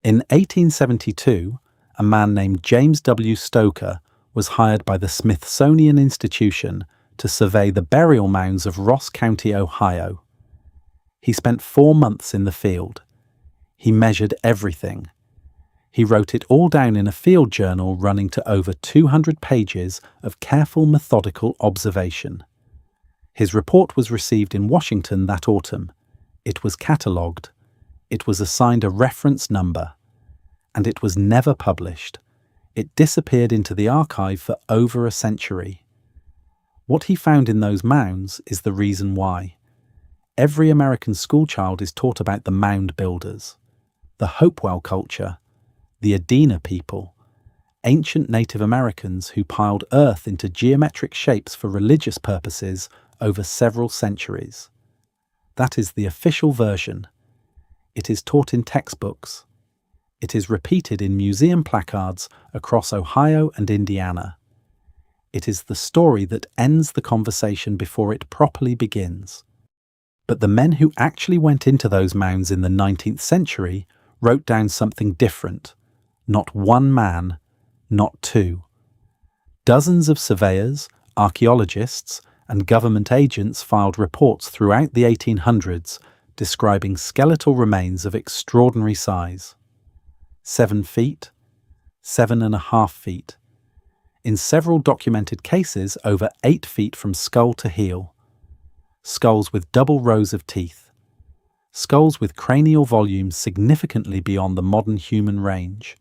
In 1872, a man named James W. Stoker was hired by the Smithsonian Institution to survey the burial mounds of Ross County, Ohio. He spent 4 months in the field. He measured everything. He wrote it all down in a field journal running to over 200 pages of careful, methodical observation. His report was received in Washington that autumn. It was catalogued. It was assigned a reference number. And it was never published. It disappeared into the archive for over a century. What he found in those mounds is the reason why. Every American schoolchild is taught about the mound builders, the Hopewell culture, the Adena people, ancient Native Americans who piled earth into geometric shapes for religious purposes over several centuries. That is the official version. It is taught in textbooks. It is repeated in museum placards across Ohio and Indiana. It is the story that ends the conversation before it properly begins. But the men who actually went into those mounds in the 19th century wrote down something different. Not one man, not two. Dozens of surveyors, archaeologists, and government agents filed reports throughout the 1800s describing skeletal remains of extraordinary size. 7 feet, 7.5 feet. In several documented cases, over 8 feet from skull to heel. Skulls with double rows of teeth. Skulls with cranial volumes significantly beyond the modern human range.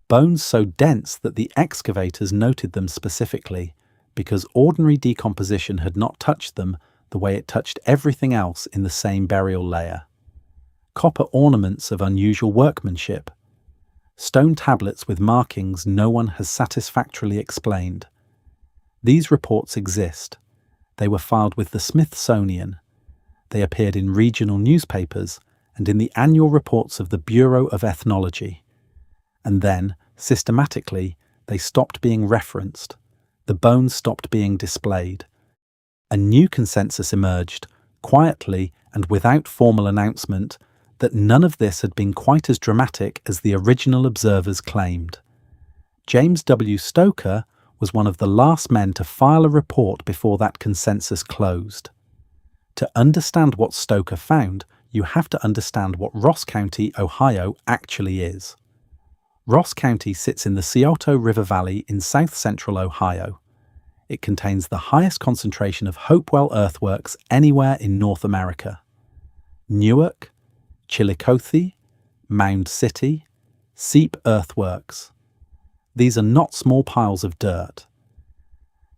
Bones so dense that the excavators noted them specifically, because ordinary decomposition had not touched them the way it touched everything else in the same burial layer. Copper ornaments of unusual workmanship. Stone tablets with markings no one has satisfactorily explained. These reports exist. They were filed with the Smithsonian. They appeared in regional newspapers and in the annual reports of the Bureau of Ethnology. And then, systematically, they stopped being referenced. The bones stopped being displayed. A new consensus emerged, quietly and without formal announcement, that none of this had been quite as dramatic as the original observers claimed. James W. Stoker was one of the last men to file a report before that consensus closed. To understand what Stoker found, you have to understand what Ross County, Ohio actually is. Ross County sits in the Scioto River Valley in south-central Ohio. It contains the highest concentration of Hopewell earthworks anywhere in North America. Newark, Chillicothe, Mound City, Seep earthworks. These are not small piles of dirt.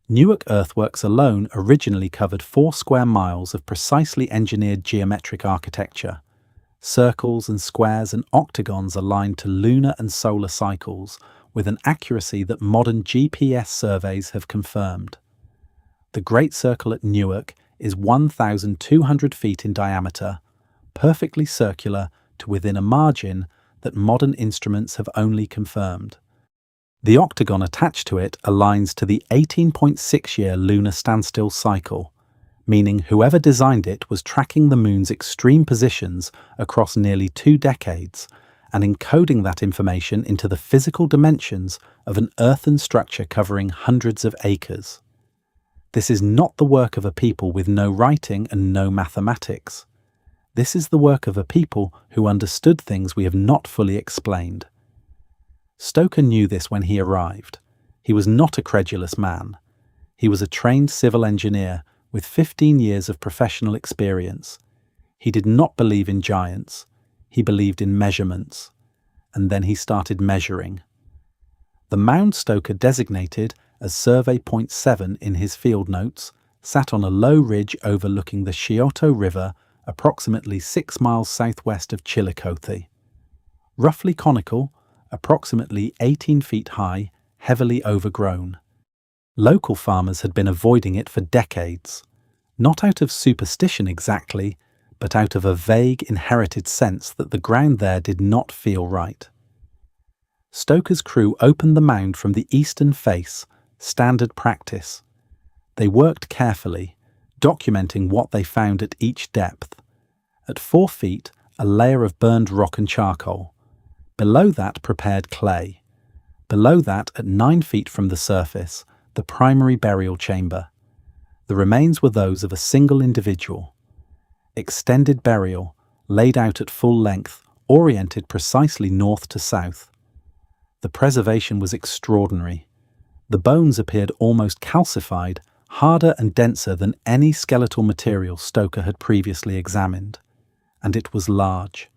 Newark earthworks alone originally covered 4 square miles of precisely engineered geometric architecture. Circles and squares and octagons aligned to lunar and solar cycles with an accuracy that modern GPS surveys have confirmed. The Great Circle at Newark is 1,200 feet in diameter, perfectly circular to within a margin that modern instruments have only confirmed. The octagon attached to it aligns to the 18.6-year lunar standstill cycle, meaning whoever designed it was tracking the moon's extreme positions across nearly 2 decades and encoding that information into the physical dimensions of an earthen structure covering hundreds of acres. This is not the work of a people with no writing and no mathematics. This is the work of a people who understood things we have not fully explained. Stoker knew this when he arrived. He was not a credulous man. He was a trained civil engineer with 15 years of professional experience. He did not believe in giants. He believed in measurements. And then he started measuring. The mound Stoker designated as Survey Point 7 in his field notes sat on a low ridge overlooking the Scioto River approximately 6 miles southwest of Chillicothe. Roughly conical, approximately 18 feet high, heavily overgrown. Local farmers had been avoiding it for decades, not out of superstition exactly, but out of a vague inherited sense that the ground there did not feel right. Stoker's crew opened the mound from the eastern face, standard practice. They worked carefully, documenting what they found at each depth. At 4 feet, a layer of burned rock and charcoal. Below that, prepared clay. Below that, at 9 feet from the surface, the primary burial chamber. The remains were those of a single individual. Extended burial, laid out at full length, oriented precisely north to south. The preservation was extraordinary. The bones appeared almost calcified, harder and denser than any skeletal material Stoker had previously examined. And it was large.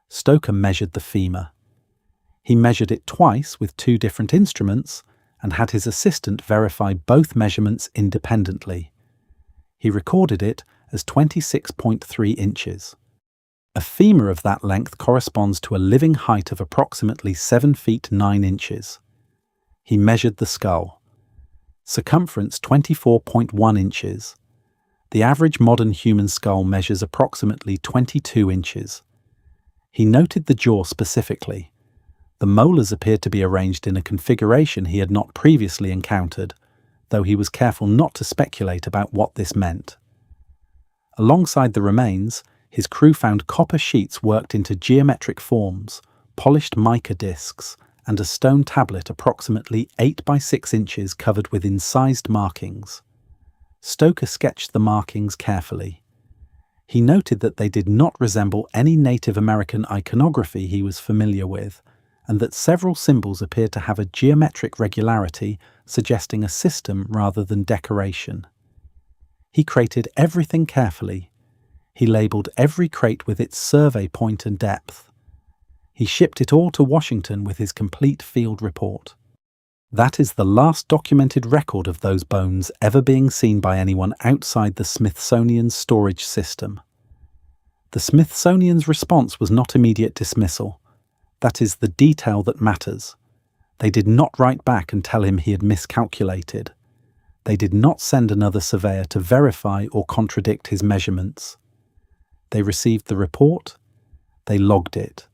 Stoker measured the femur. He measured it twice with 2 different instruments and had his assistant verify both measurements independently. He recorded it as 26.3 inches. A femur of that length corresponds to a living height of approximately 7 feet 9 inches. He measured the skull. Circumference 24.1 inches. The average modern human skull measures approximately 22 inches. He noted the jaw specifically. The molars appeared to be arranged in a configuration he had not previously encountered, though he was careful not to speculate about what this meant. Alongside the remains, his crew found copper sheets worked into geometric forms, polished mica discs, and a stone tablet approximately 8 by 6 inches covered with incised markings. Stoker sketched the markings carefully. He noted that they did not resemble any Native American iconography he was familiar with, and that several symbols appeared to have a geometric regularity, suggesting a system rather than decoration. He crated everything carefully. He labelled every crate with its survey point and depth. He shipped it all to Washington with his complete field report. That is the last documented record of those bones ever being seen by anyone outside the Smithsonian's storage system. The Smithsonian's response was not immediate dismissal. That is the detail that matters. They did not write back and tell him he had miscalculated. They did not send another surveyor to verify or contradict his measurements. They received the report. They logged it.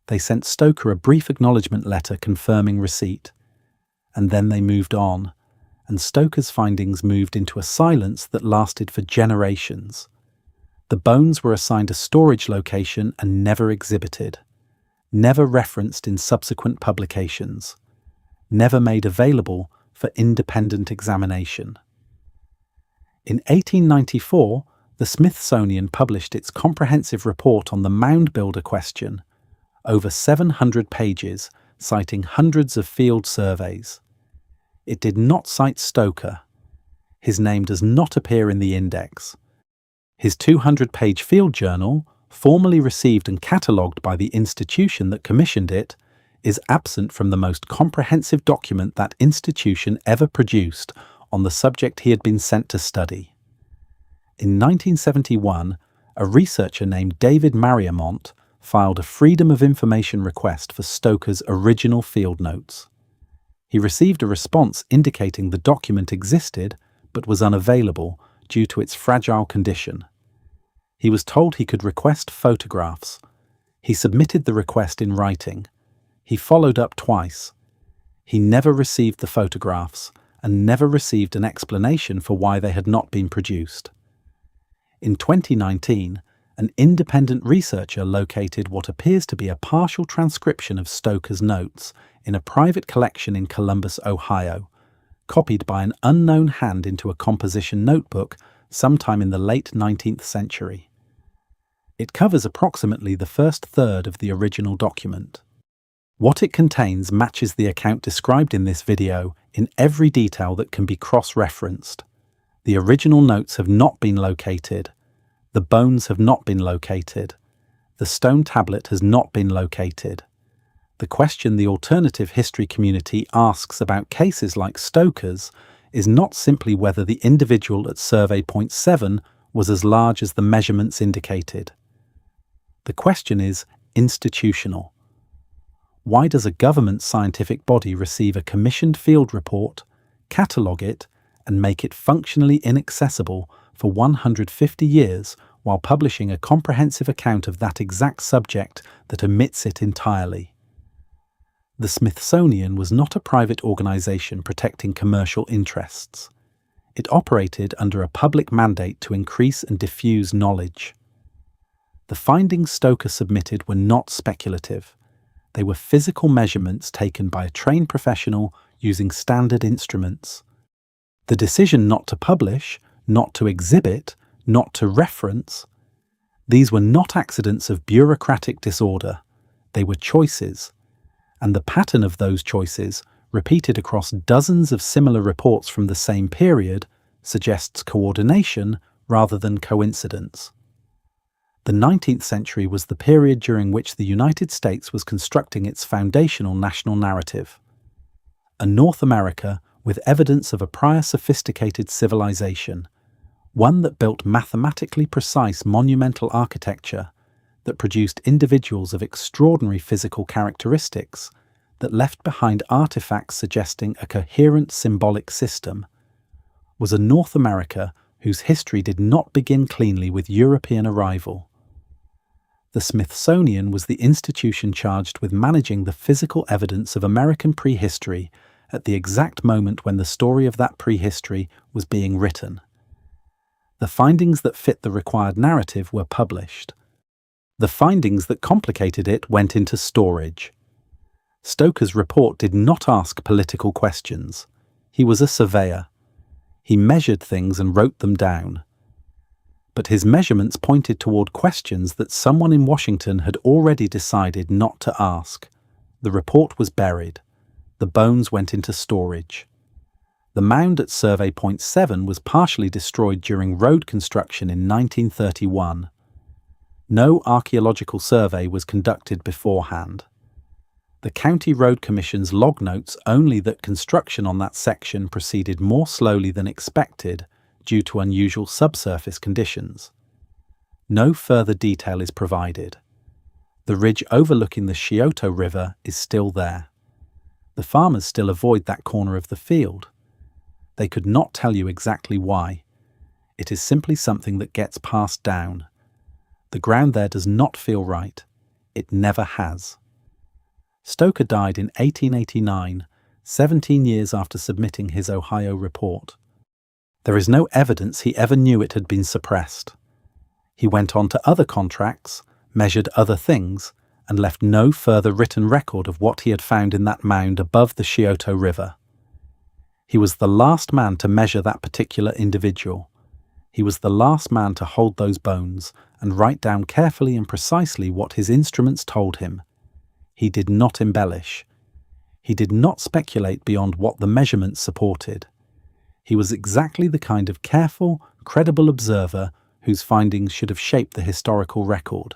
They sent Stoker a brief acknowledgement letter confirming receipt. And then they moved on, and Stoker's findings moved into a silence that lasted for generations. The bones were assigned a storage location and never exhibited, never referenced in subsequent publications, never made available for independent examination. In 1894, the Smithsonian published its comprehensive report on the mound builder question, over 700 pages, citing hundreds of field surveys. It did not cite Stoker. His name does not appear in the index. His 200-page field journal, formally received and catalogued by the institution that commissioned it, is absent from the most comprehensive document that institution ever produced on the subject he had been sent to study. In 1971, a researcher named David Mariamont filed a Freedom of Information request for Stoker's original field notes. He received a response indicating the document existed but was unavailable due to its fragile condition. He was told he could request photographs. He submitted the request in writing. He followed up twice. He never received the photographs and never received an explanation for why they had not been produced. In 2019, an independent researcher located what appears to be a partial transcription of Stoker's notes in a private collection in Columbus, Ohio, copied by an unknown hand into a composition notebook sometime in the late 19th century. It covers approximately the first third of the original document. What it contains matches the account described in this video in every detail that can be cross-referenced. The original notes have not been located. The bones have not been located. The stone tablet has not been located. The question the alternative history community asks about cases like Stoker's is not simply whether the individual at survey point 7 was as large as the measurements indicated. The question is institutional. Why does a government scientific body receive a commissioned field report, catalogue it, and make it functionally inaccessible for 150 years while publishing a comprehensive account of that exact subject that omits it entirely? The Smithsonian was not a private organization protecting commercial interests. It operated under a public mandate to increase and diffuse knowledge. The findings Stoker submitted were not speculative. They were physical measurements taken by a trained professional using standard instruments. The decision not to publish, not to exhibit, not to reference, these were not accidents of bureaucratic disorder. They were choices. And the pattern of those choices, repeated across dozens of similar reports from the same period, suggests coordination rather than coincidence. The 19th century was the period during which the United States was constructing its foundational national narrative. A North America with evidence of a prior sophisticated civilization, one that built mathematically precise monumental architecture, that produced individuals of extraordinary physical characteristics, that left behind artifacts suggesting a coherent symbolic system, was a North America whose history did not begin cleanly with European arrival. The Smithsonian was the institution charged with managing the physical evidence of American prehistory at the exact moment when the story of that prehistory was being written. The findings that fit the required narrative were published. The findings that complicated it went into storage. Stoker's report did not ask political questions. He was a surveyor. He measured things and wrote them down. But his measurements pointed toward questions that someone in Washington had already decided not to ask. The report was buried. The bones went into storage. The mound at Survey Point 7 was partially destroyed during road construction in 1931. No archaeological survey was conducted beforehand. The County Road Commission's log notes only that construction on that section proceeded more slowly than expected due to unusual subsurface conditions. No further detail is provided. The ridge overlooking the Scioto River is still there. The farmers still avoid that corner of the field. They could not tell you exactly why. It is simply something that gets passed down. The ground there does not feel right. It never has. Stoker died in 1889, 17 years after submitting his Ohio report. There is no evidence he ever knew it had been suppressed. He went on to other contracts, measured other things, and left no further written record of what he had found in that mound above the Scioto River. He was the last man to measure that particular individual. He was the last man to hold those bones and write down carefully and precisely what his instruments told him. He did not embellish. He did not speculate beyond what the measurements supported. He was exactly the kind of careful, credible observer whose findings should have shaped the historical record.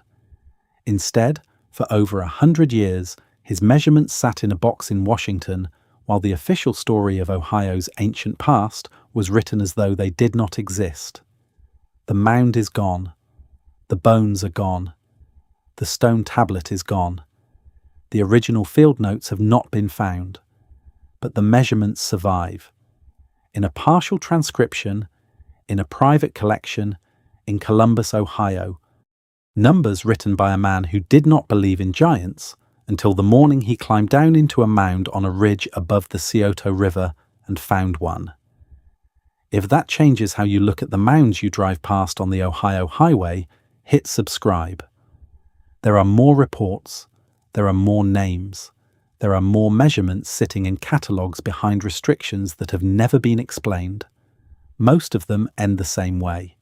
Instead, for over 100 years, his measurements sat in a box in Washington, while the official story of Ohio's ancient past was written as though they did not exist. The mound is gone. The bones are gone. The stone tablet is gone. The original field notes have not been found, but the measurements survive. In a partial transcription, in a private collection, in Columbus, Ohio, numbers written by a man who did not believe in giants until the morning he climbed down into a mound on a ridge above the Scioto River and found one. If that changes how you look at the mounds you drive past on the Ohio Highway, hit subscribe. There are more reports. There are more names. There are more measurements sitting in catalogues behind restrictions that have never been explained. Most of them end the same way.